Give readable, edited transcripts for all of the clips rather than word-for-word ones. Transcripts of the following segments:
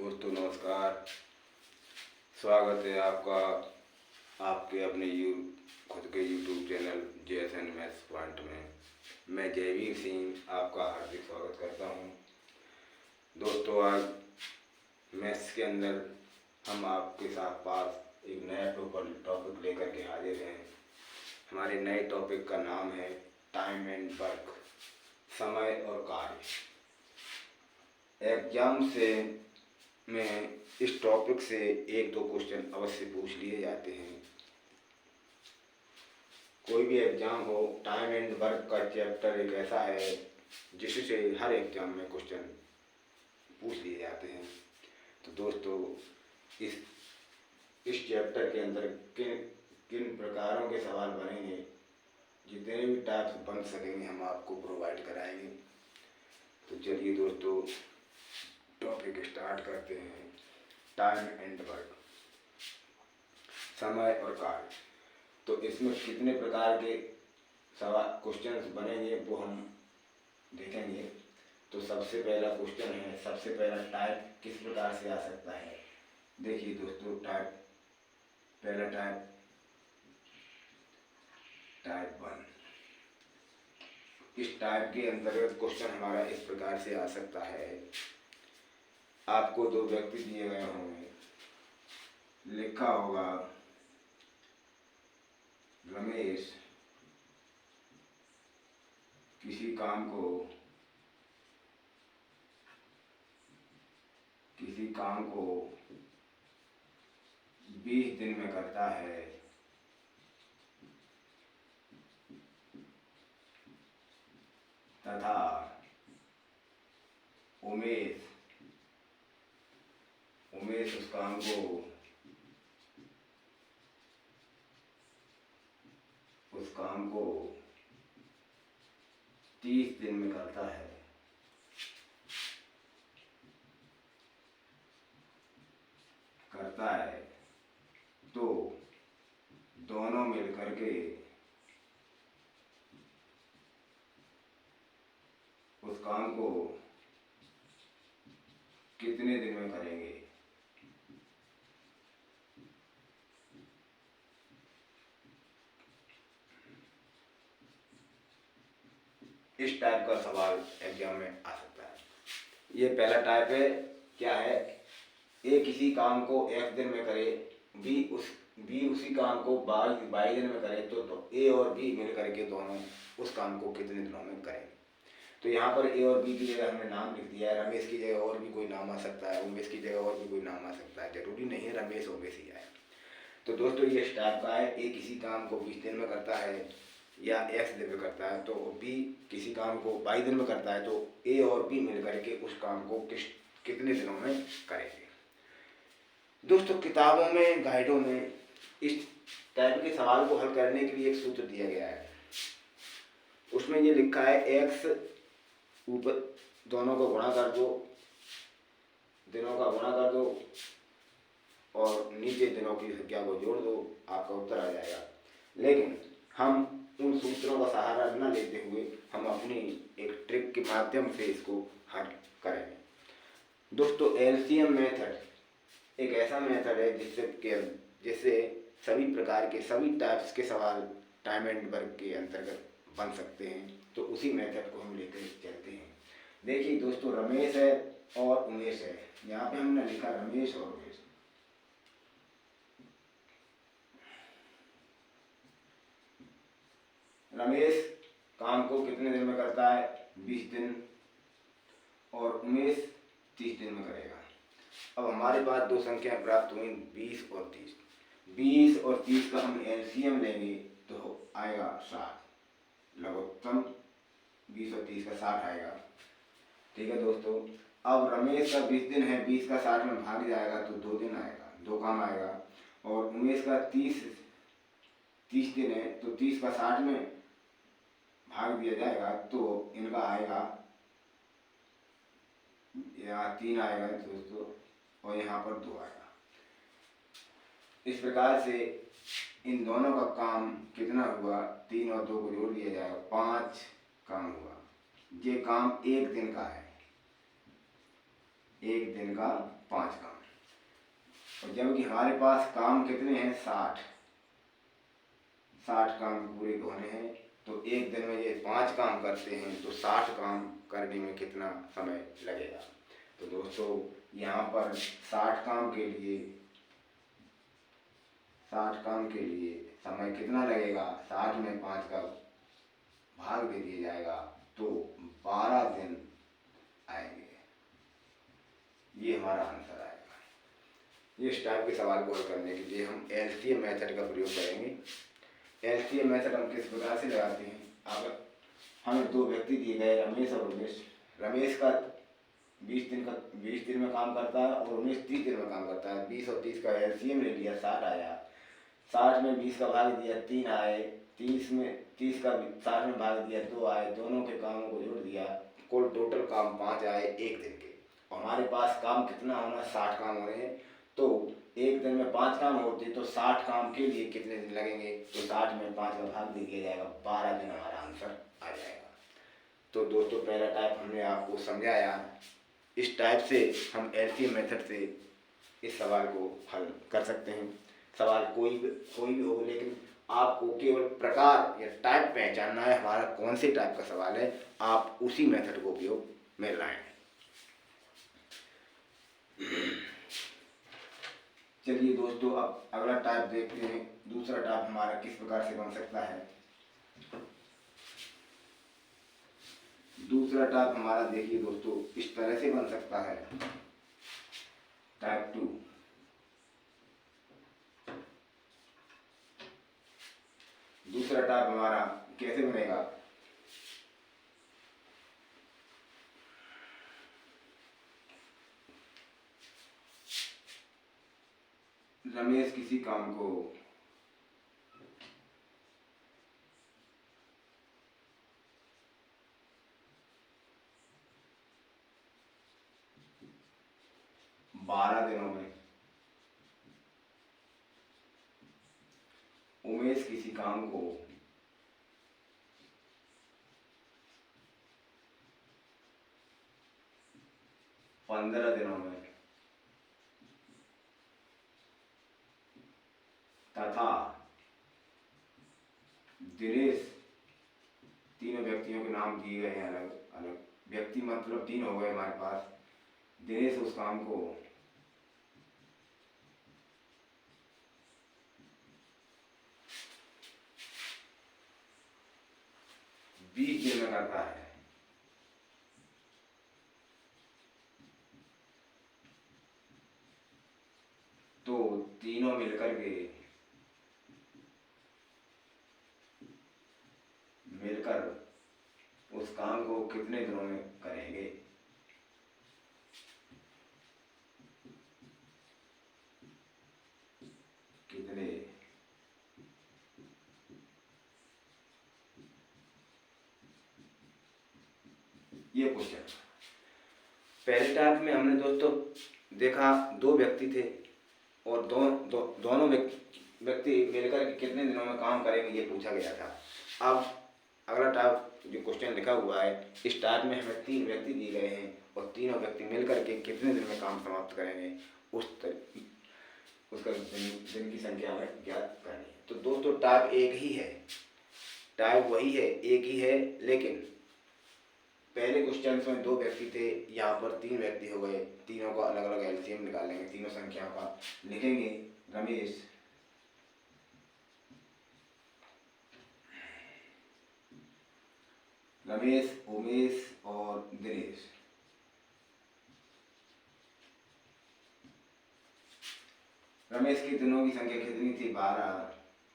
दोस्तों नमस्कार। स्वागत है आपका आपके अपने खुद के YouTube channel JSN maths point में। मैं जयवीर सिंह आपका हार्दिक स्वागत करता हूं। दोस्तों आज मैथ्स के अंदर हम आपके साथ पास एक नया टॉपिक लेकर के हाजिर हैं। हमारे नए टॉपिक का नाम है टाइम एंड वर्क, समय और कार्य। एग्जाम से में इस टॉपिक से एक दो क्वेश्चन अवश्य पूछ लिए जाते हैं। कोई भी एग्जाम हो, टाइम एंड वर्क का चैप्टर एक ऐसा है जिससे हर एग्जाम में क्वेश्चन पूछ लिए जाते हैं। तो दोस्तों इस चैप्टर के अंदर किन किन प्रकारों के सवाल बनेंगे, जितने भी टाइप्स बन सकेंगे हम आपको प्रोवाइड कराएंगे। तो चलिए दोस्तों टॉपिक स्टार्ट करते हैं। टाइम एंड वर्क, समय और कार्य। तो इसमें कितने प्रकार के सवाल क्वेश्चंस बनेंगे वो हम देखेंगे। तो सबसे पहला क्वेश्चन है, सबसे पहला टाइप किस प्रकार से आ सकता है। देखिए दोस्तों पहला टाइप 1। इस टाइप के अंतर्गत क्वेश्चन हमारा इस प्रकार से आ सकता है। आपको दो व्यक्ति दिए गए होंगे, लिखा होगा रमेश किसी काम को 20 दिन में करता है तथा उमेश उस काम को 30 दिन में करता है। तो दोनों मिलकर के उस काम को कितने दिन में करेंगे। इस टाइप का सवाल एग्जाम में आ सकता है। ये पहला टाइप है। क्या है, ए किसी काम को X दिन में करे, बी उसी काम को 22 दिन में करे, तो ए और बी मिल करके दोनों उस काम को कितने दिनों में करेंगे। तो यहाँ पर ए और बी की जगह हमने नाम लिख दिया है। रमेश की जगह और भी कोई नाम आ सकता है, उमेश की जगह और भी कोई नाम आ सकता है, जरूरी नहीं है रमेश उमेश ही आए। तो दोस्तों ये इस टाइप का है। ए किसी काम को 20 दिन में करता है या X दिन में करता है, तो बी किसी काम को 22 दिन में करता है, तो ए और बी मिल करके उस काम को कितने दिनों में करेंगे। दोस्तों किताबों में, गाइडों में इस टाइप के सवाल को हल करने के लिए एक सूत्र दिया गया है। उसमें ये लिखा है X ऊपर दोनों को गुणा कर दो, दिनों का गुणा कर दो और नीचे दिनों की संख्या को जोड़ दो, आपका उत्तर आ जाएगा। लेकिन हम उन सूत्रों का सहारा न लेते हुए हम अपनी एक ट्रिक के माध्यम से इसको हल करेंगे। दोस्तों LCM मेथड एक ऐसा मेथड है जिससे सभी प्रकार के सभी टाइप्स के सवाल टाइम एंड वर्क के अंतर्गत बन सकते हैं। तो उसी मेथड को हम लेकर चलते हैं। देखिए दोस्तों रमेश है और उमेश है। यहाँ पे हमने लिखा रमेश और उमेश। रमेश काम को कितने दिन में करता है, 20 दिन, और उमेश 30 दिन में करेगा। अब हमारे पास दो संख्या प्राप्त हुई 20 और 30। 20 और 30 का हम LCM लेंगे तो आएगा 60। लघुत्तम 20 और 30 का 60 आएगा। ठीक है दोस्तों। अब रमेश का 20 दिन है, 20 का 60 में भाग जाएगा तो 2 दिन आएगा, 2 काम आएगा। और उमेश का 30 दिन है, तो 30 का 60 में भाग दिया जाएगा तो इनका आएगा, यहाँ 3 आएगा दोस्तों और यहाँ पर 2 आएगा। इस प्रकार से इन दोनों का काम कितना हुआ, 3 और 2 को जोड़ दिया जाएगा, 5 काम हुआ। ये काम 1 दिन का है, एक दिन का 5 काम। और जबकि हमारे पास काम कितने हैं, 60 काम पूरे होने हैं। तो एक दिन में ये 5 काम करते हैं तो 60 काम करने में कितना समय लगेगा। तो दोस्तों यहाँ पर 60 काम के लिए समय कितना लगेगा, 60 में 5 का भाग दे दिया जाएगा तो 12 दिन आएंगे। ये हमारा आंसर आएगा। इस टाइप के सवाल को हल करने के लिए हम एलसीएम मेथड का प्रयोग करेंगे। एलसीएम मेथड हम किस प्रकार से लगाते हैं, अगर हमें 2 व्यक्ति दिए गए, रमेश और उमेश। रमेश का 20 दिन में काम करता है और उमेश 30 दिन में काम करता है। 20 और 30 का एलसीएम ले लिया, 60 आया। 60 में 20 का भाग दिया, 3 आए। 30 का 60 में भाग दिया, 2 आए। दोनों के कामों को जोड़ दिया, कुल टोटल काम 5 आए एक दिन के। और हमारे पास काम कितना होना, 60 काम हो रहे हैं। तो एक दिन में 5 काम होते तो 60 काम के लिए कितने दिन लगेंगे, तो 60 में 5 का भाग दे दिया जाएगा, 12 दिन हमारा आंसर आ जाएगा। तो दोस्तों पहला टाइप हमने आपको समझाया। इस टाइप से हम एलसीएम मेथड से इस सवाल को हल कर सकते हैं। सवाल कोई भी हो, लेकिन आपको केवल प्रकार या टाइप पहचानना है, हमारा कौन से टाइप का सवाल है, आप उसी मेथड को उपयोग में लाएं। चलिए दोस्तों अब अगला टाइप देखते हैं। दूसरा टाइप हमारा किस प्रकार से बन सकता है। दूसरा टाइप हमारा देखिए दोस्तों इस तरह से बन सकता है। टाइप 2। दूसरा टाइप हमारा कैसे बनेगा, रमेश किसी काम को 12 दिनों में, उमेश किसी काम को 15 दिनों में, तथा दिनेश, तीनों व्यक्तियों के नाम दिए गए हैं, अलग अलग व्यक्ति मतलब 3 हो गए हमारे पास। दिनेश उस काम को 20 दिन में करता है। तो तीनों मिलकर उस काम को कितने दिनों में करेंगे। कितने, ये क्वेश्चन। पहले टाइप में हमने दोस्तों देखा 2 व्यक्ति थे और दोनों व्यक्ति मिलकर के कितने दिनों में काम करेंगे ये पूछा गया था। अब अगला टाइप जो क्वेश्चन लिखा हुआ है, इस टाइप में हमें 3 व्यक्ति दिए गए हैं और तीनों व्यक्ति मिलकर के कितने दिन में काम समाप्त करेंगे उसका दिन की संख्या हमें ज्ञात करनी है। तो दोस्तों टाइप एक ही है, टाइप वही है, एक ही है, लेकिन पहले क्वेश्चन में 2 व्यक्ति थे, यहाँ पर 3 व्यक्ति हो गए। तीनों का अलग अलग एलसीएम निकालेंगे, तीनों संख्याओं का लिखेंगे। रमेश, उमेश और दिनेश। रमेश के दिनों की संख्या कितनी थी, 12।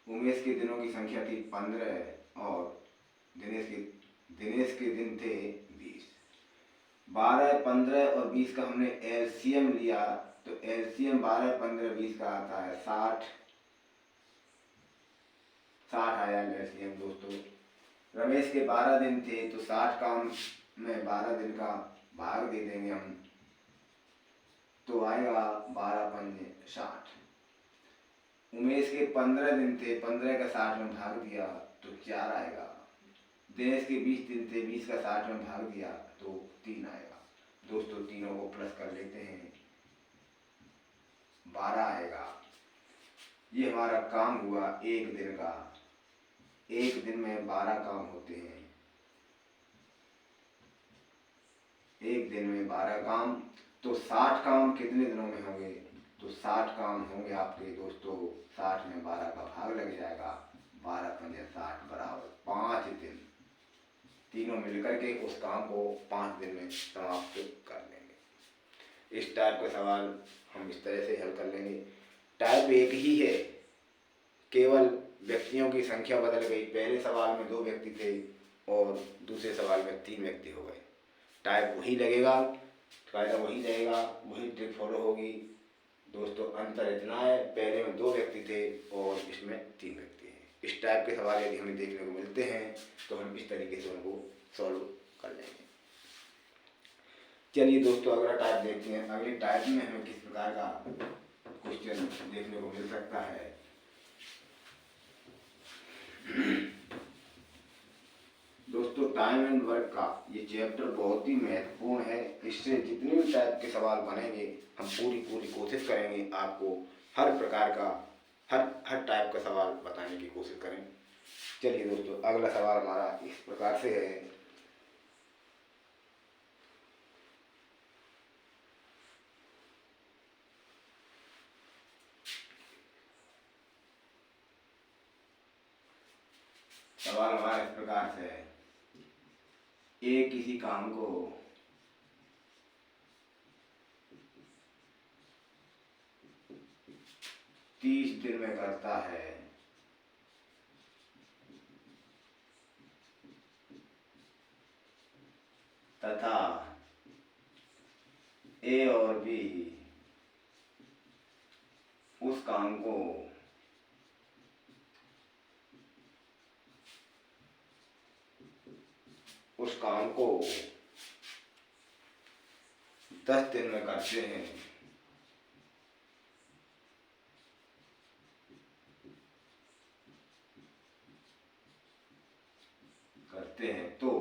उमेश के दिनों की संख्या थी 15 और दिनेश के दिन थे 20। 12, 15 और 20 का हमने एलसीएम लिया तो एलसीएम 12, 15, 20 का आता है 60 आया एलसीएम दोस्तों। रमेश के 12 दिन थे तो 60 काम में 12 दिन का भाग दे देंगे हम, तो आएगा 12 पंजे 60। उमेश के 15 दिन थे, 15 का 60 में भाग दिया तो 4 आएगा। दिनेश के 20 दिन थे, 20 का 60 में भाग दिया तो 3 आएगा। दोस्तों तीनों को प्लस कर लेते हैं, 12 आएगा। ये हमारा काम हुआ एक दिन का। एक दिन में 12 काम होते हैं, एक दिन में 12 काम। तो 60 काम कितने दिनों में होंगे? तो 60 काम होंगे आपके दोस्तों, 60 में 12 का भाग लग जाएगा, 12 पंजे 60 बराबर 5 दिन। तीनों मिलकर के उस काम को 5 दिन में समाप्त कर लेंगे। इस टाइप का सवाल हम इस तरह से हल कर लेंगे। टाइप एक ही है, केवल व्यक्तियों की संख्या बदल गई। पहले सवाल में 2 व्यक्ति थे और दूसरे सवाल में 3 व्यक्ति हो गए। टाइप वही लगेगा, कायदा वही रहेगा, वही ट्रिक फॉलो होगी। दोस्तों अंतर इतना है, पहले में 2 व्यक्ति थे और इसमें 3 व्यक्ति हैं। इस टाइप के सवाल यदि हमें देखने को मिलते हैं तो हम इस तरीके से उनको सॉल्व कर लेंगे। चलिए दोस्तों अगला टाइप देखते हैं। अगली टाइप में हमें किस प्रकार का क्वेश्चन देखने को मिल सकता है। दोस्तों टाइम एंड वर्क का ये चैप्टर बहुत ही महत्वपूर्ण है। इससे जितने भी टाइप के सवाल बनेंगे हम पूरी कोशिश करेंगे आपको हर प्रकार का हर टाइप का सवाल बताने की कोशिश करें। चलिए दोस्तों अगला सवाल हमारा इस प्रकार से है। सवाल हमारा इस प्रकार से है, ए किसी काम को 30 दिन में करता है तथा ए और बी उस काम को उस काम को 10 दिन में करते हैं। तो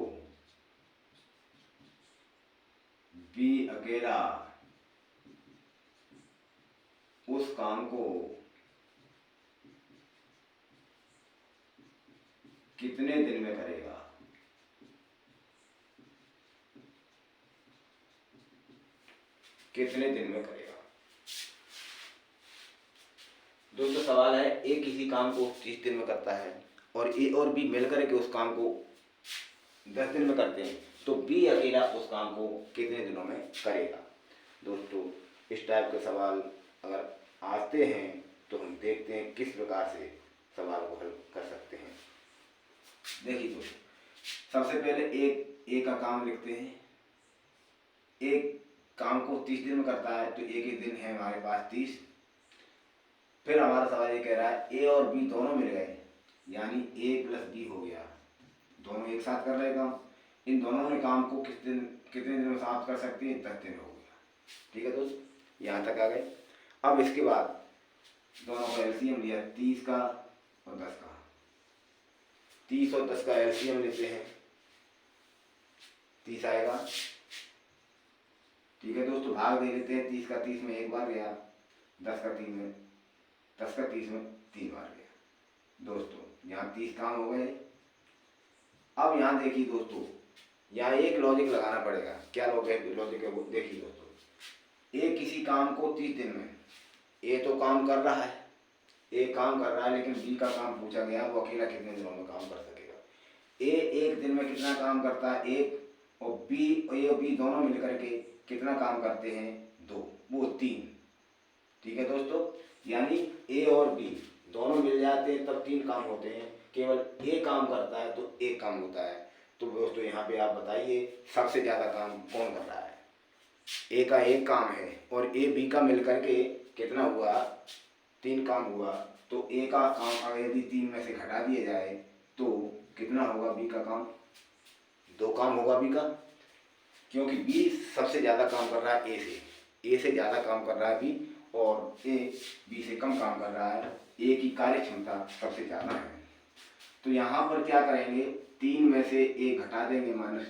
बी अकेला उस काम को कितने दिन में करेगा? कितने दिन में करेगा? दोस्तों सवाल है, ए किसी काम को 30 दिन में करता है और ए और बी मिलकर के उस काम को 10 दिन में करते हैं, तो बी अकेला उस काम को कितने दिनों में करेगा? दोस्तों इस टाइप के सवाल अगर आते हैं तो हम देखते हैं किस प्रकार से सवाल को हल कर सकते हैं। देखिए दोस्तों सबसे पहले एक का काम लिखते हैं। एक काम को 30 दिन में करता है तो एक ही दिन है हमारे पास 30। फिर हमारा सवाल ये कह रहा है ए और बी दोनों मिल गए, यानी ए प्लस बी हो गया, दोनों एक साथ कर रहे काम। इन दोनों ने काम को कितने दिन में समाप्त कर सकते हैं? 10 दिन हो गया। ठीक है दोस्त, यहाँ तक आ गए। अब इसके बाद दोनों का एलसीएम लिया, 30 का और 10 का। 30 और 10 का एलसीएम लेते हैं, 30 आएगा। ठीक है दोस्तों, भाग दे लेते हैं। 30 का 30 में एक बार गया, 10 का 30 में 3 बार गया। दोस्तों यहाँ 30 काम हो गए। अब यहाँ देखिए दोस्तों, यहाँ एक लॉजिक लगाना पड़ेगा। क्या लॉजिक है वो देखिए दोस्तों। ए किसी काम को 30 दिन में, ए तो काम कर रहा है, ए काम कर रहा है, लेकिन बी का काम पूछा गया वो अकेला कितने दिनों में काम कर सकेगा? ए एक दिन में कितना काम करता है? एक। और बी ए और बी दोनों मिलकर के कितना काम करते हैं? 2, वो 3। ठीक है दोस्तों, यानी ए और बी दोनों मिल जाते हैं तब 3 काम होते हैं। केवल ए काम करता है तो 1 काम होता है। तो दोस्तों यहाँ पे आप बताइए सबसे ज़्यादा काम कौन कर रहा है? ए का 1 काम है और ए बी का मिलकर के कितना हुआ? 3 काम हुआ। तो ए का काम अगर यदि 3 में से घटा दिया जाए तो कितना होगा? बी का काम 2 काम होगा बी का, क्योंकि बी सबसे ज़्यादा काम कर रहा है ए से ज़्यादा काम कर रहा है बी, और ए बी से कम काम कर रहा है। ए की कार्य क्षमता सबसे ज़्यादा है। तो यहाँ पर क्या करेंगे? 3 में से 1 घटा देंगे माइनस,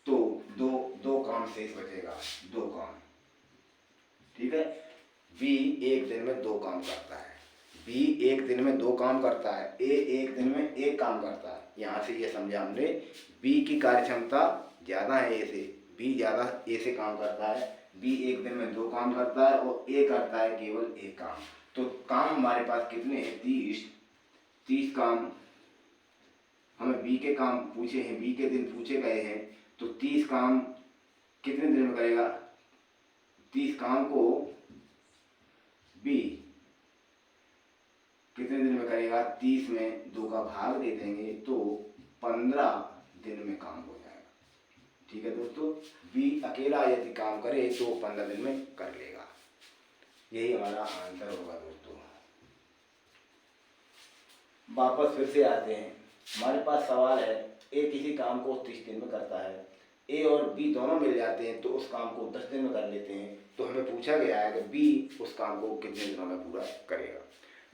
तो दो काम शेष बचेगा, 2 काम। ठीक है, बी एक दिन में 2 काम करता है, बी एक दिन में 2 काम करता है, ए एक दिन में 1 काम करता है। यहाँ से ये समझा हमने बी की कार्य क्षमता ज़्यादा है ए से, बी ज़्यादा ए से काम करता है, बी एक दिन में 2 काम करता है और ए करता है केवल 1 काम। तो काम हमारे पास कितने हैं, 30 काम। हमें बी के काम पूछे हैं, बी के दिन पूछे गए हैं, तो 30 काम कितने दिन में करेगा, 30 काम को बी कितने दिन में करेगा, 30 में 2 का भाग दे देंगे तो 15 दिन में काम हो जाएगा। ठीक है दोस्तों, बी अकेला यदि काम करे तो 15 दिन में कर लेगा। यही हमारा आंसर होगा दोस्तों। वापस फिर से आते हैं, हमारे पास सवाल है ए किसी काम को 30 दिन में करता है, ए और बी दोनों मिल जाते हैं तो उस काम को 10 दिन में कर लेते हैं। तो हमें पूछा गया है कि बी उस काम को कितने दिनों में पूरा करेगा।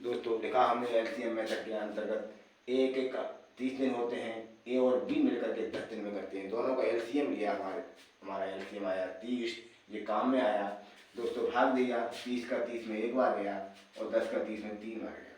दोस्तों लिखा हमने एलसीएम मेथड के अंतर्गत ए के 30 दिन होते हैं, ए और बी मिलकर के 10 दिन में करते हैं। दोनों का एलसीएम लिया, हमारा एलसीएम आया 30, ये काम में आया दोस्तों, भाग दिया, 30 का 30 में 1 बार गया और 10 का 30 में 3 बार गया।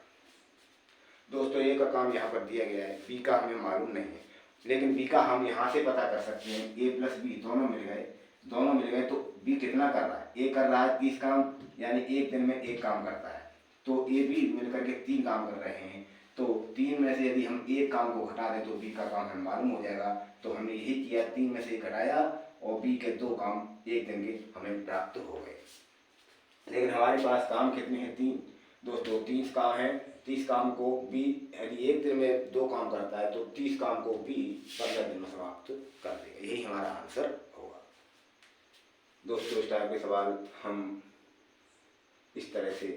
दोस्तों ए का काम यहाँ पर दिया गया है, बी का हमें मालूम नहीं है, लेकिन बी का हम यहाँ से पता कर सकते हैं। ए प्लस बी दोनों मिल गए तो बी कितना कर रहा है, ए कर रहा है 30 काम, यानी एक दिन में 1 काम करता है, तो ए बी मिलकर के 3 काम कर रहे हैं। तो 3 में से यदि हम 1 काम को घटा दें तो बी का काम हमें मालूम हो जाएगा। तो हमने यही किया, 3 में से 1 घटाया और बी के 2 काम एक दिन के हमें प्राप्त हो गए। लेकिन हमारे पास काम कितने हैं, 3 दोस्तों, 30 काम है। 30 काम को बी यदि एक दिन में 2 काम करता है तो 30 काम को बी 15 दिन में समाप्त कर देगा। यही हमारा आंसर होगा दोस्तों। इस टाइप के सवाल हम इस तरह से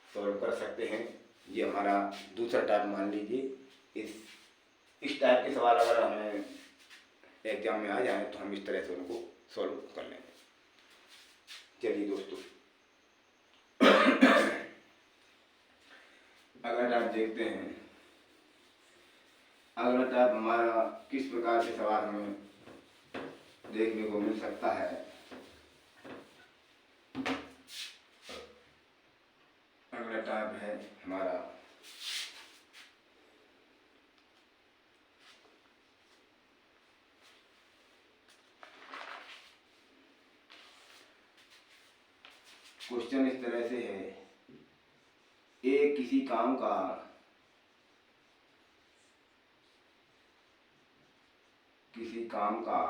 सॉल्व कर सकते हैं। ये हमारा दूसरा टाइप मान लीजिए। इस टाइप के सवाल अगर हमें एग्जाम में आ जाए तो हम इस तरह से उनको सॉल्व कर लेंगे। चलिए दोस्तों, अगला टाइप देखते हैं। अगला टाइप हमारा किस प्रकार से सवाल हमें देखने को मिल सकता है। अगला टाइप है हमारा क्वेश्चन इस तरह से है, ए किसी काम का का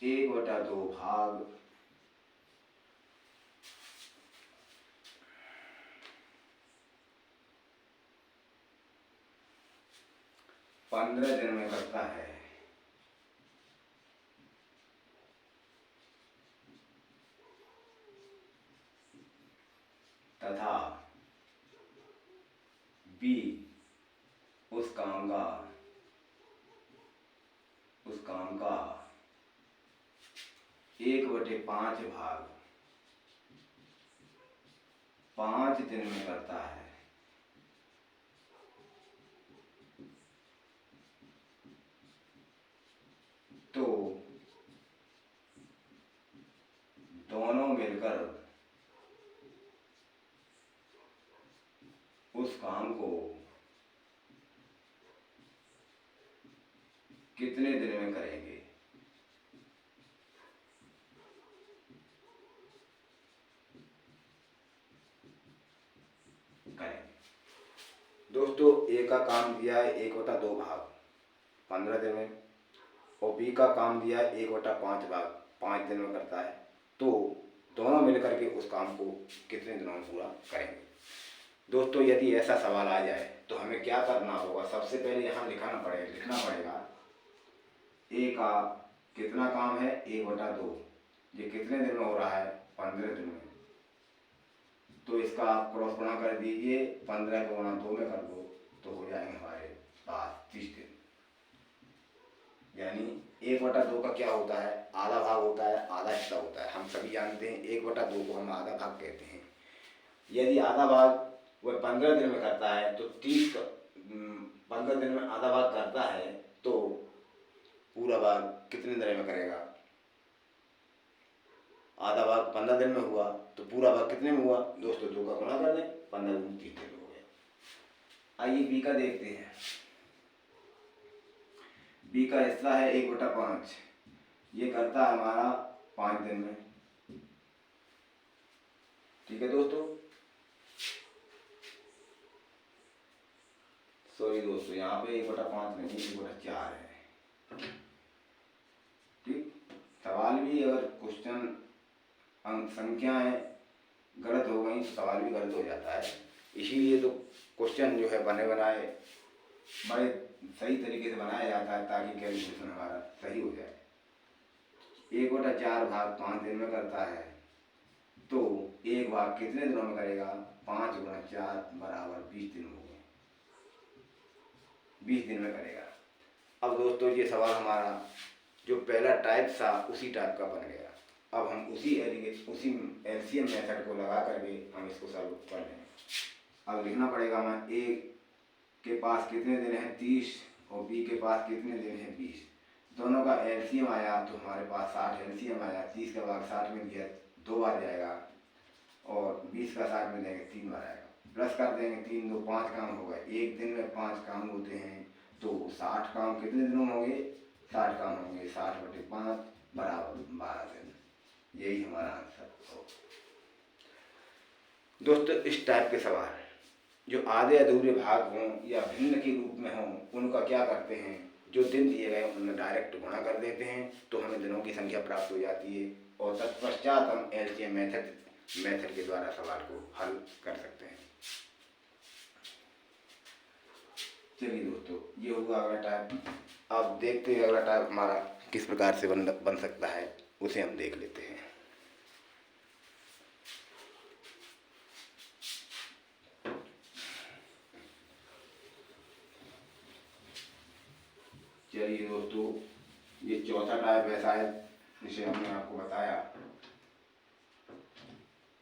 1/2 भाग 15 दिन में करता है, तथा बी उस काम का 1/5 भाग 5 दिन में करता है। तो दोनों मिलकर उस काम को कितने दिन में करेंगे। दोस्तों ए का काम दिया है 1/2 भाग 15 दिन में और बी का काम दिया है 1/5 भाग 5 दिन में करता है। तो दोनों मिलकर के उस काम को कितने दिनों में पूरा करेंगे। दोस्तों यदि ऐसा सवाल आ जाए तो हमें क्या करना होगा, सबसे पहले यहाँ लिखना पड़ेगा ए का कितना काम है 1/2, ये कितने दिन में हो रहा है 15 दिन में। तो इसका आप क्रॉस गुणा कर दीजिए, 15 को गुणा 2 में कर दो तो हो जाएंगे हमारे पास 30 दिन। यानी 1/2 का क्या होता है, आधा भाग होता है, आधा हिस्सा होता है। हम सभी जानते हैं 1/2 को हम आधा भाग कहते हैं। यदि आधा भाग वह 15 दिन में करता है तो 15 दिन में आधा भाग करता है तो पूरा भाग कितने दिन में करेगा? आधा भाग 15 दिन में हुआ तो पूरा भाग कितने में हुआ? दोस्तों 2 का गुणा कर दें, 15 दिन 30 दिन हो गया। आइए बी का देखते हैं। बी का हिस्सा है 1/5, ये करता है हमारा 5 दिन में। ठीक है दोस्तों, सॉरी दोस्तों, यहाँ पे 1/5 नहीं 1/4 है। ठीक, सवाल भी अगर क्वेश्चन अंक संख्याएं गलत हो गई तो सवाल भी गलत हो जाता है। इसीलिए तो क्वेश्चन जो है बने बनाए बड़े सही तरीके से बनाया जाता है ताकि कैलकुलेशन हमारा सही हो जाए। 1/4 भाग 5 दिन में करता है तो एक भाग कितने दिनों में करेगा? 5 × 4 बराबर 20 दिन हो गए, 20 दिन में करेगा। अब दोस्तों ये सवाल हमारा जो पहला टाइप था उसी टाइप का बन गया। अब हम उसी एलसीएम मेथड को लगा करके हम इसको सॉल्व कर लेंगे। अब लिखना पड़ेगा हमें ए के पास कितने दिन हैं? 30 और बी के पास कितने दिन हैं? 20। दोनों का एलसीएम आया तो हमारे पास 60 एलसीएम आया। 30 का भाग 60 में दिया 2 बार जाएगा और 20 का 60 में देंगे 3 बार आएगा। प्लस कर देंगे 3 2 5 काम हो गए। एक दिन में 5 काम होते हैं तो 60 काम कितने दिनों में होंगे? 60 काम होंगे, 60/5 बराबर 12 दिन। यही हमारा आंसर हो। दोस्तों इस टाइप के सवाल जो आधे अधूरे भाग हों या भिन्न के रूप में हों उनका क्या करते हैं, जो दिन दिए गए उनमें डायरेक्ट गुणा कर देते हैं तो हमें दिनों की संख्या प्राप्त हो जाती है और तत्पश्चात हम एलसीएम मेथड के द्वारा सवाल को हल कर सकते हैं। चलिए दोस्तों ये हुआ अगला टाइप। अब देखते हैं अगला टाइप हमारा किस प्रकार से बन सकता है, उसे हम देख लेते हैं। चलिए दोस्तों ये चौथा टाइप ऐसा है जिसे हमने आपको बताया।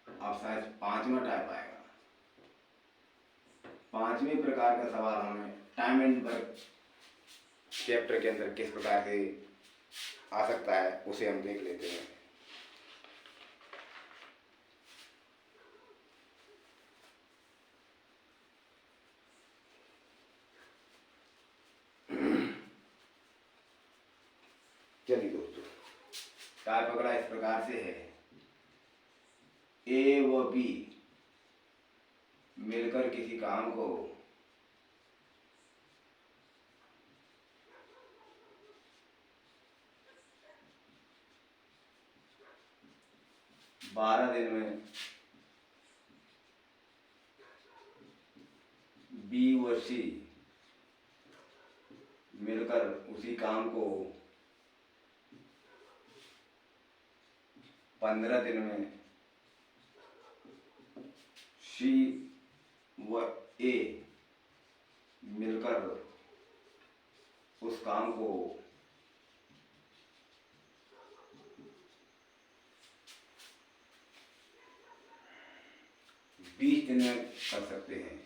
अब शायद 5वां टाइप आएगा। 5वें प्रकार का सवाल हमें टाइम एंड वर्क चैप्टर के अंदर किस प्रकार से आ सकता है उसे हम देख लेते हैं। चलिए दोस्तों टाइप अगला इस प्रकार से है। ए व बी मिलकर किसी काम को बारह दिन में बी व सी मिलकर उसी काम को 15 दिन में सी व ए मिलकर उस काम को 20 दिन में कर सकते हैं।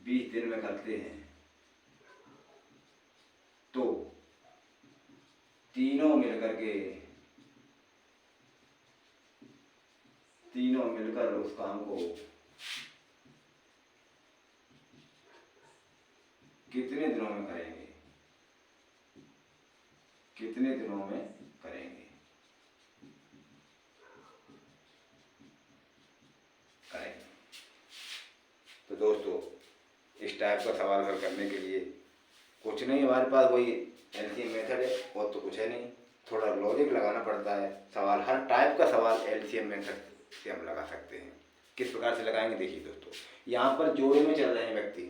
20 दिन में करते हैं तो तीनों मिलकर उस काम को कितने दिनों में करेंगे? कितने दिनों में करेंगे? तो दोस्तों इस टाइप का सवाल हल करने के लिए कुछ नहीं, हमारे पास वही एलसीएम मेथड है और तो कुछ है नहीं, थोड़ा लॉजिक लगाना पड़ता है। सवाल हर टाइप का सवाल एलसीएम मेथड से हम लगा सकते हैं। किस प्रकार से लगाएंगे देखिए दोस्तों, यहाँ पर जोड़े में चल रहे हैं व्यक्ति,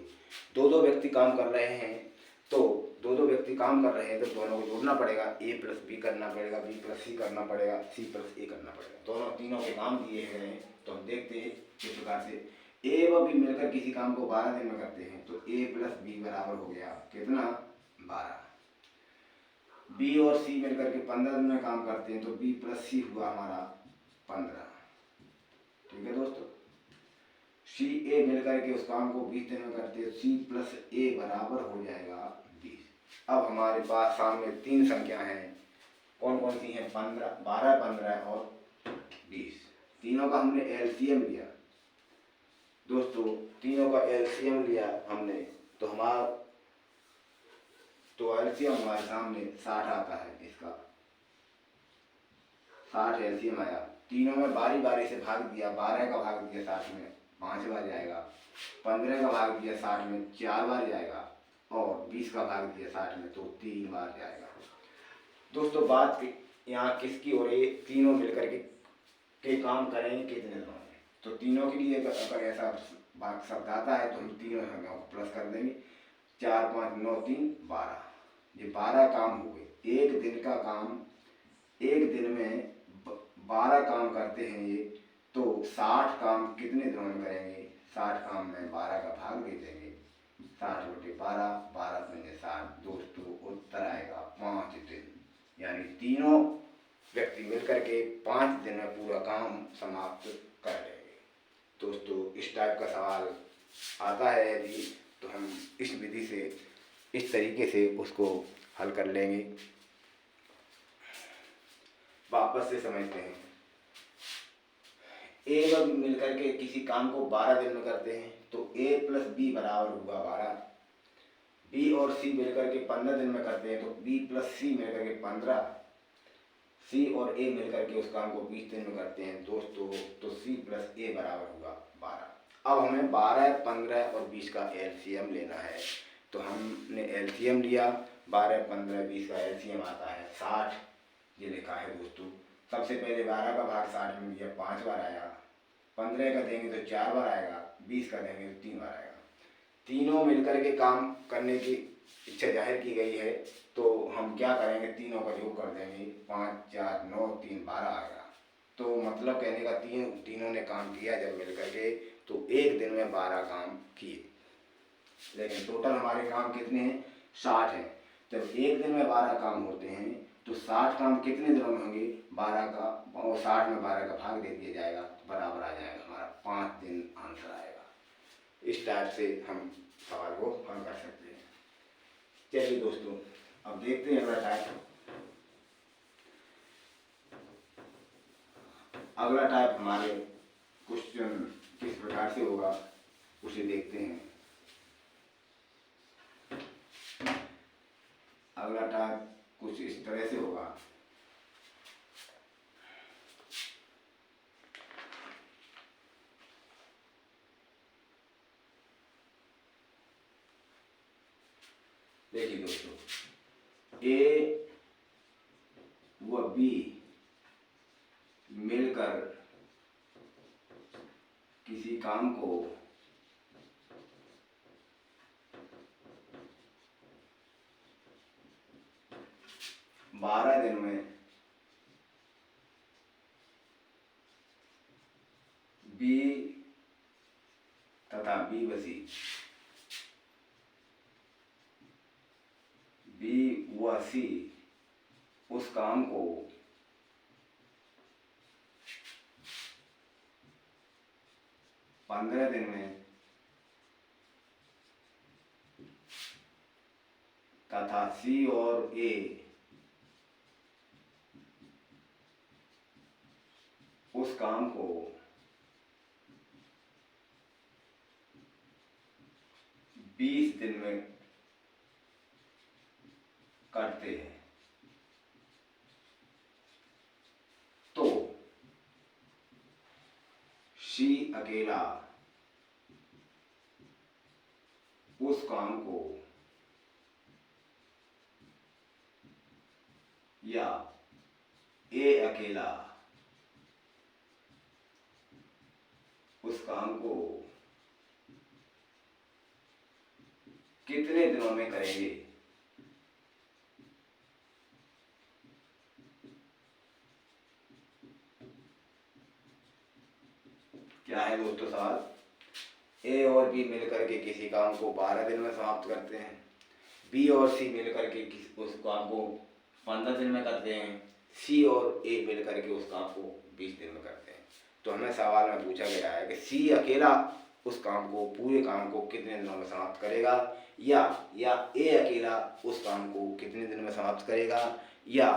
दो व्यक्ति काम कर रहे हैं तो दो व्यक्ति काम कर रहे हैं तो दोनों को जोड़ना पड़ेगा। ए प्लस बी करना पड़ेगा, बी प्लस सी करना पड़ेगा, सी प्लस ए करना पड़ेगा। तीनों के काम दिए गए हैं तो हम देखते हैं किस प्रकार से ए व बी मिलकर किसी काम को 12 दिन में करते हैं तो ए प्लस बी बराबर हो गया कितना? 12। बी और सी मिलकर के 15 दिन में काम करते हैं तो बी प्लस सी हुआ हमारा 15। ठीक है दोस्तों, सी ए मिलकर के उस काम को 20 दिन में करते हैं, सी प्लस ए बराबर हो जाएगा 20। अब हमारे पास सामने तीन संख्या हैं, कौन कौन सी हैं? 15, 12, 15 और 20। तीनों का हमने एलसीएम लिया दोस्तों, तीनों का एलसीएम लिया हमने, तो एलसीएम हमारे सामने 60 आता है। इसका 60 एलसीएम आया। तीनों में बारी बारी से भाग दिया, 12 का भाग दिया 60 में 5 बार जाएगा, 15 का भाग दिया 60 में 4 बार जाएगा, और 20 का भाग दिया 60 में तो 3 बार जाएगा। दोस्तों बात यहाँ किसकी हो रही है? तीनों मिलकर के काम करेंगे कितने दिनों में? तो तीनों के लिए अगर ऐसा भाग शब्द आता है तो हम तीनों संख्याओं को प्लस कर देंगे। 4, 5, 9, 3, 12। ये 12 काम हो गए। एक दिन का काम, एक दिन में 12 काम करते हैं ये, तो 60 काम कितने दिनों में करेंगे? 60 काम में 12 का भाग दे देंगे, 60/12, 12 दूनी 60। दोस्तों उत्तर आएगा 5 दिन। यानी तीनों व्यक्ति मिलकर के 5 दिन में पूरा काम समाप्त कर लेंगे। दोस्तों इस टाइप का सवाल आता है यदि, तो हम इस विधि से, इस तरीके से उसको हल कर लेंगे। वापस से समझते हैं। ए और बी मिलकर के किसी काम को 12 दिन में करते हैं, तो ए प्लस बी बराबर होगा 12। बी और सी मिलकर के 15 दिन में करते हैं, तो बी प्लस सी मिलकर के 15। सी और ए मिलकर के उस काम को 20 दिन में करते हैं दोस्तों, तो सी प्लस ए बराबर होगा 12। अब हमें 12, 15 और 20 का एलसीएम लेना है। तो हमने एलसीएम लिया, 12, 15, 20 का एलसीएम आता है 60। ये लिखा है दोस्तों। सबसे पहले 12 का भाग 60 में दिया, 5 बार आया। 15 का देंगे तो 4 बार आएगा, 20 का देंगे तो 3 बार आएगा। तीनों मिलकर के काम करने की इच्छा जाहिर की गई है, तो हम क्या करेंगे? तीनों का योग कर देंगे। 5, 4, 9, 3, 12 आएगा। तो मतलब कहने का तीनों ने काम किया जब मिलकर के, तो एक दिन में 12 काम किए। लेकिन टोटल हमारे काम कितने हैं? 60 हैं। जब एक दिन में 12 काम होते हैं, तो 60 काम कितने दिनों में होंगे? 12 का, और 60 में 12 का भाग दे दिया जाएगा, तो बराबर आ जाएगा हमारा 5 दिन आंसर आएगा। इस टाइप से हम सवाल को हल कर सकते हैं। चलिए दोस्तों अब देखते हैं अगला टाइप। अगला टाइप हमारे क्वेश्चन किस प्रकार से होगा उसे देखते हैं। अगला टाइप कुछ इस तरह से होगा। देखिए दोस्तों, ए व बी मिलकर किसी काम को 12 दिन में बी तथा बी व सी, बी व सी उस काम को 15 दिन में तथा सी और ए उस काम को 20 दिन में करते हैं, तो सी अकेला उस काम को या ए अकेला उस काम को कितने दिनों में करेंगे? क्या है दोस्तों सवाल? ए और बी मिलकर के किसी काम को 12 दिन में समाप्त करते हैं, बी और सी मिलकर के उस काम को 15 दिन में करते हैं, सी और ए मिलकर के उस काम को 20 दिन में करते हैं। तो हमें सवाल में पूछा गया है कि सी अकेला उस काम को, पूरे काम को कितने दिनों में समाप्त करेगा, या ए अकेला उस काम को कितने दिन में समाप्त करेगा, या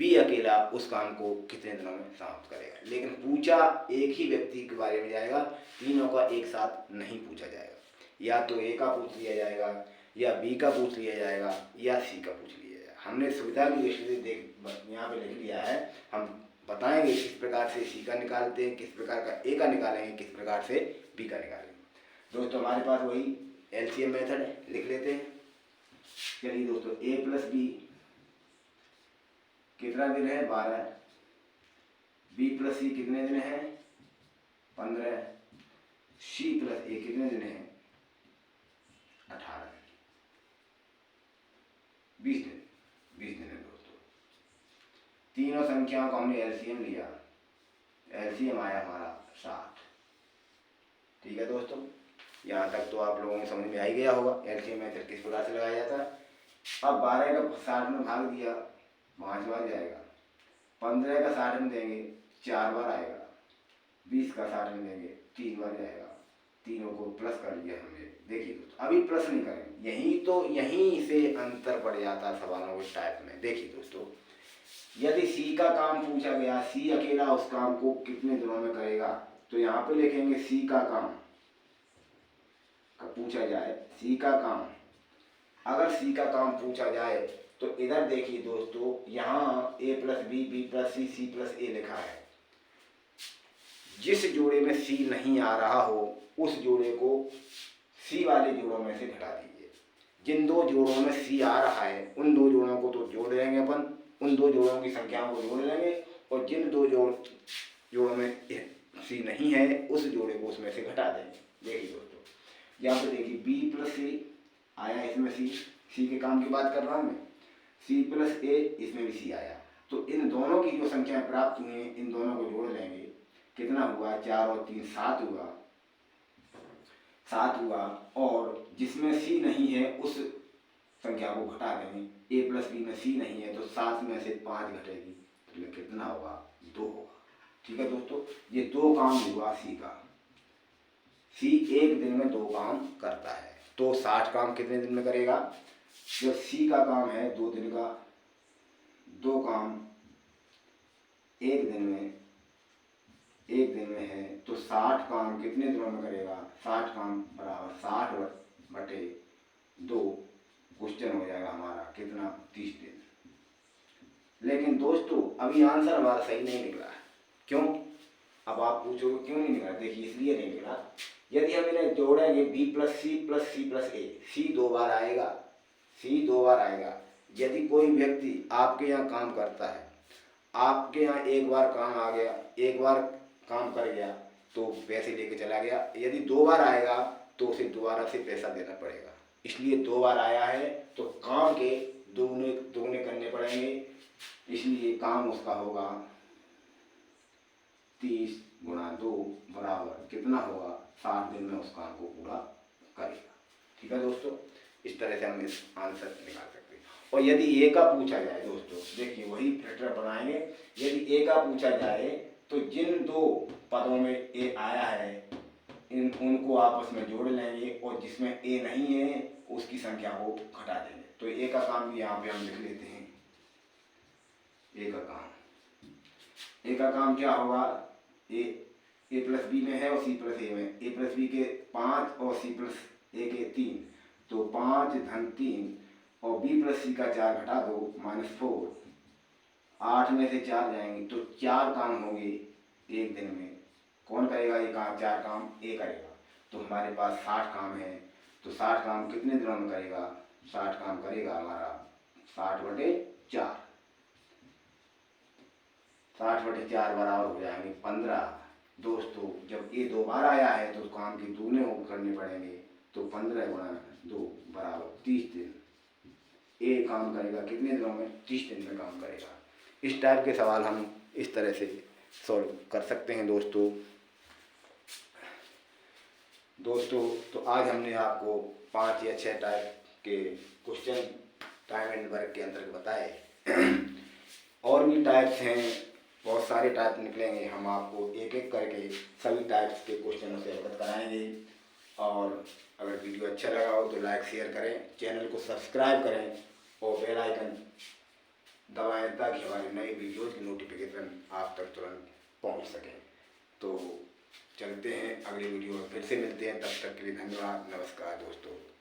बी अकेला उस काम को कितने दिनों में समाप्त करेगा। लेकिन पूछा एक ही व्यक्ति के बारे में जाएगा, तीनों का एक साथ नहीं पूछा जाएगा। या तो ए का पूछ लिया जाएगा, या बी का पूछ लिया जाएगा, या सी का पूछ लिया जाएगा। हमने सुविधा की दृष्टि से यहाँ पे लिख लिया है। हम बताएंगे किस प्रकार से सी का निकालते हैं, किस प्रकार का ए का निकालेंगे, किस प्रकार से बी का निकालेंगे। दोस्तों हमारे पास वही एलसीएम मेथड है, लिख लेते हैं। चलिए दोस्तों, ए प्लस बी कितना दिन है 12, बी प्लस सी कितने दिन है 15, सी प्लस ए कितने दिन है 18, 20 दिन, 20 दिन है दोस्तों। तीनों संख्याओं का हमने एलसीएम लिया, एलसीएम आया हमारा 60। ठीक है दोस्तों, यहाँ तक तो आप लोगों को समझ में आ ही गया होगा एलसीएम मेथड किस प्रकार से लगाया जाता है। अब 12 का 60 में भाग दिया, 5 बार जाएगा। 15 का 60 में देंगे 4 बार आएगा। 20 का 60 में देंगे 3 बार जाएगा। तीनों को प्लस कर लिया हमने। देखिए दोस्तों, अभी प्लस नहीं करेंगे, यहीं से अंतर पड़ जाता है सवालों के टाइप में। देखिए दोस्तों, यदि सी का काम पूछा गया, सी अकेला उस काम को कितने दिनों में करेगा, तो यहाँ पे लिखेंगे सी का काम पूछा जाए, सी का काम। अगर सी का काम पूछा जाए तो इधर देखिए दोस्तों, यहाँ ए प्लस बी, बी प्लस सी, सी प्लस ए लिखा है। जिस जोड़े में सी नहीं आ रहा हो उस जोड़े को सी वाले जोड़ों में से घटा दीजिए। जिन दो जोड़ों में सी आ रहा है उन दो जोड़ों को तो जोड़ लेंगे अपन, उन दो जोड़ों की संख्याओं को जोड़ लेंगे, और जिन दो जोड़ों में सी नहीं है उस जोड़े को उसमें से घटा देंगे। देखिए दोस्तों, यहाँ पे देखिए बी प्लस सी आया, इसमें सी के काम की बात कर रहा हूँ मैं। सी प्लस ए, इसमें भी सी आया। तो इन दोनों की जो संख्याएं प्राप्त हुई हैं, इन दोनों को जोड़ लेंगे। कितना हुआ, 4 और 3 7 हुआ, 7 हुआ। और जिसमें सी नहीं है उस संख्या को घटा देंगे। ए प्लस बी में सी नहीं है तो 7 में से 5 घटेगी, तो कितना होगा, 2 होगा। ठीक है दोस्तों, ये 2 काम हुआ सी का। सी एक दिन में 2 काम करता है, तो 60 काम कितने दिन में करेगा। जो सी का काम है 2 दिन का, 2 काम एक दिन में है, तो 60 काम कितने दिनों में करेगा। 60 काम बराबर 60/2 क्वेश्चन हो जाएगा हमारा कितना, 30 दिन। लेकिन दोस्तों अभी आंसर हमारा सही नहीं निकला है। क्यों, अब आप पूछोगे क्यों नहीं निकला। देखिए, इसलिए नहीं निकला, यदि हम इन्हें जोड़ेंगे B plus C plus C plus A, C 2 बार आएगा, सी 2 बार आएगा। यदि कोई व्यक्ति आपके यहाँ काम करता है, आपके यहाँ एक बार काम आ गया, एक बार काम कर गया तो पैसे लेके चला गया। यदि 2 बार आएगा तो उसे दोबारा से पैसा देना पड़ेगा। इसलिए 2 बार आया है तो काम के दोगुने करने पड़ेंगे। इसलिए काम उसका होगा 30 गुणा 2 बराबर कितना होगा, 60 दिन में उस काम को पूरा करेगा। ठीक है दोस्तों, इस तरह से हम इस आंसर निकाल सकते हैं। और यदि ए का पूछा जाए दोस्तों, देखिए वही फिल्टर बनाएंगे। यदि ए का पूछा जाए तो जिन 2 पदों में ए आया है उनको आपस में जोड़ लेंगे, और जिसमें ए नहीं है उसकी संख्या को घटा देंगे। तो ए का काम भी यहाँ पे हम लिख लेते हैं। ए का काम क्या होगा, ए प्लस बी में है और सी प्लस ए में। ए प्लस बी के 5 और सी प्लस ए के 3, तो 5 धन 3, और बी प्लस सी का 4 घटा दो -4, 8 में से 4 जाएंगे तो 4 काम होंगे एक दिन में। कौन करेगा ये काम, 4 काम ए करेगा। तो हमारे पास 60 काम है, तो 60 काम कितने दिनों में करेगा, 60 काम करेगा हमारा 60/4, 60/4 बराबर हो जाएंगे 15। दोस्तों जब ये 2 बार आया है तो काम के दूने करने पड़ेंगे, तो 15 गुणा 2 बराबर 30 दिन। ए काम करेगा कितने दिनों में, 30 दिन में काम करेगा। इस टाइप के सवाल हम इस तरह से सॉल्व कर सकते हैं दोस्तों। तो आज हमने आपको 5 या 6 टाइप के क्वेश्चन टाइम एंड वर्क के अंतर्गत बताए। और भी टाइप्स हैं, बहुत सारे टाइप निकलेंगे। हम आपको एक एक करके सभी टाइप्स के क्वेश्चनों से अवगत कराएंगे। और अगर वीडियो अच्छा लगा हो तो लाइक शेयर करें, चैनल को सब्सक्राइब करें और बेल आइकन दबाएं ताकि हमारे नए वीडियोज़ की नोटिफिकेशन आप तक तुरंत पहुंच सकें। तो चलते हैं, अगली वीडियो में फिर से मिलते हैं, तब तक के लिए धन्यवाद, नमस्कार दोस्तों।